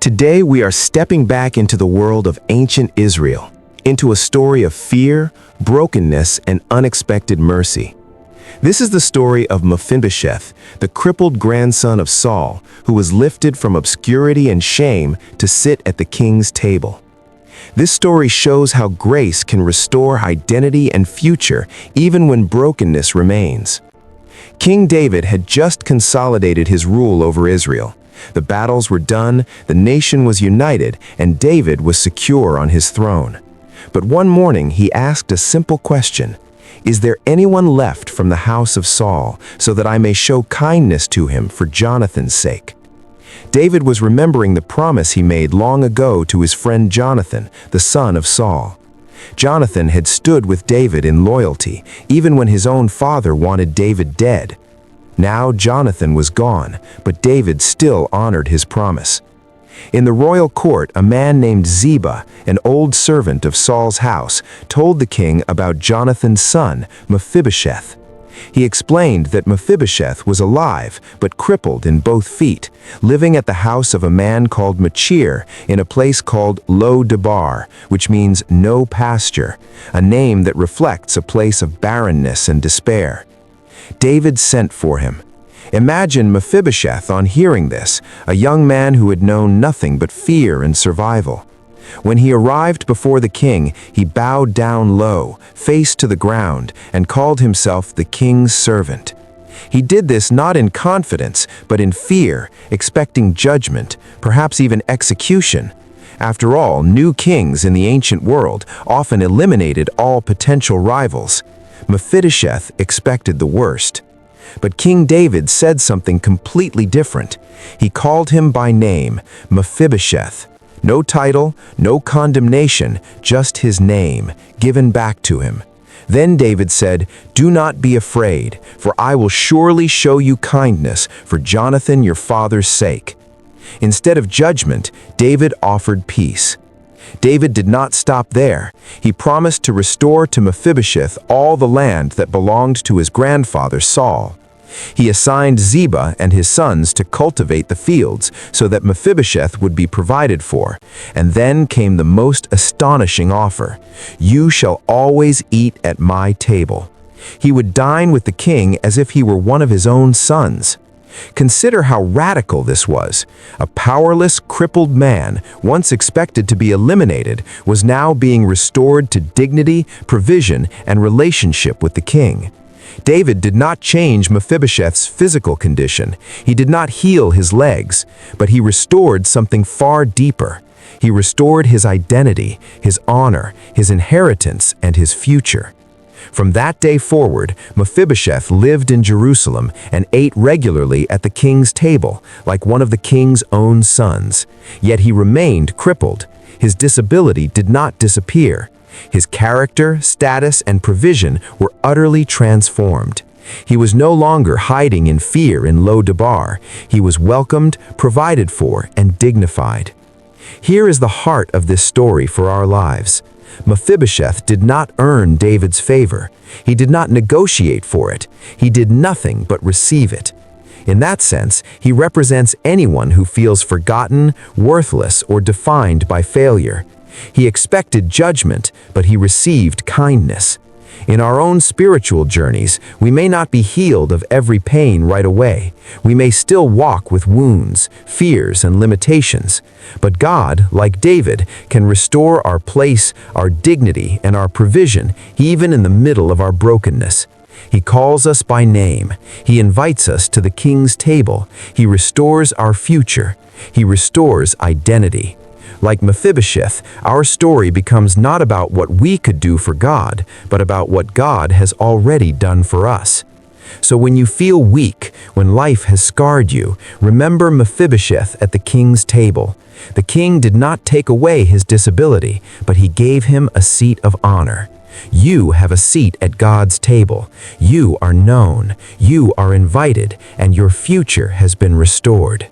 Today we are stepping back into the world of ancient Israel, into a story of fear, brokenness, and unexpected mercy. This is the story of Mephibosheth, the crippled grandson of Saul, who was lifted from obscurity and shame to sit at the king's table. This story shows how grace can restore identity and future even when brokenness remains. King David had just consolidated his rule over Israel. The battles were done, the nation was united, and David was secure on his throne. But one morning he asked a simple question: "Is there anyone left from the house of Saul, so that I may show kindness to him for Jonathan's sake?" David was remembering the promise he made long ago to his friend Jonathan, the son of Saul. Jonathan had stood with David in loyalty, even when his own father wanted David dead. Now Jonathan was gone, but David still honored his promise. In the royal court, a man named Ziba, an old servant of Saul's house, told the king about Jonathan's son, Mephibosheth. He explained that Mephibosheth was alive, but crippled in both feet, living at the house of a man called Machir in a place called Lo-Debar, which means no pasture, a name that reflects a place of barrenness and despair. David sent for him. Imagine Mephibosheth on hearing this, a young man who had known nothing but fear and survival. When he arrived before the king, he bowed down low, face to the ground, and called himself the king's servant. He did this not in confidence, but in fear, expecting judgment, perhaps even execution. After all, new kings in the ancient world often eliminated all potential rivals. Mephibosheth expected the worst. But King David said something completely different. He called him by name, Mephibosheth. No title, no condemnation, just his name, given back to him. Then David said, "Do not be afraid, for I will surely show you kindness for Jonathan your father's sake." Instead of judgment, David offered peace. David did not stop there. He promised to restore to Mephibosheth all the land that belonged to his grandfather Saul. He assigned Ziba and his sons to cultivate the fields so that Mephibosheth would be provided for. And then came the most astonishing offer: "You shall always eat at my table." He would dine with the king as if he were one of his own sons. Consider how radical this was. A powerless, crippled man, once expected to be eliminated, was now being restored to dignity, provision, and relationship with the king. David did not change Mephibosheth's physical condition. He did not heal his legs, but he restored something far deeper. He restored his identity, his honor, his inheritance, and his future. From that day forward, Mephibosheth lived in Jerusalem and ate regularly at the king's table, like one of the king's own sons. Yet he remained crippled. His disability did not disappear. His character, status, and provision were utterly transformed. He was no longer hiding in fear in Lo-Debar. He was welcomed, provided for, and dignified. Here is the heart of this story for our lives. Mephibosheth did not earn David's favor. He did not negotiate for it. He did nothing but receive it. In that sense, he represents anyone who feels forgotten, worthless, or defined by failure. He expected judgment, but he received kindness. In our own spiritual journeys, we may not be healed of every pain right away. We may still walk with wounds, fears, and limitations. But God, like David, can restore our place, our dignity, and our provision, even in the middle of our brokenness. He calls us by name. He invites us to the king's table. He restores our future. He restores identity. Like Mephibosheth, our story becomes not about what we could do for God, but about what God has already done for us. So when you feel weak, when life has scarred you, remember Mephibosheth at the king's table. The king did not take away his disability, but he gave him a seat of honor. You have a seat at God's table. You are known, you are invited, and your future has been restored.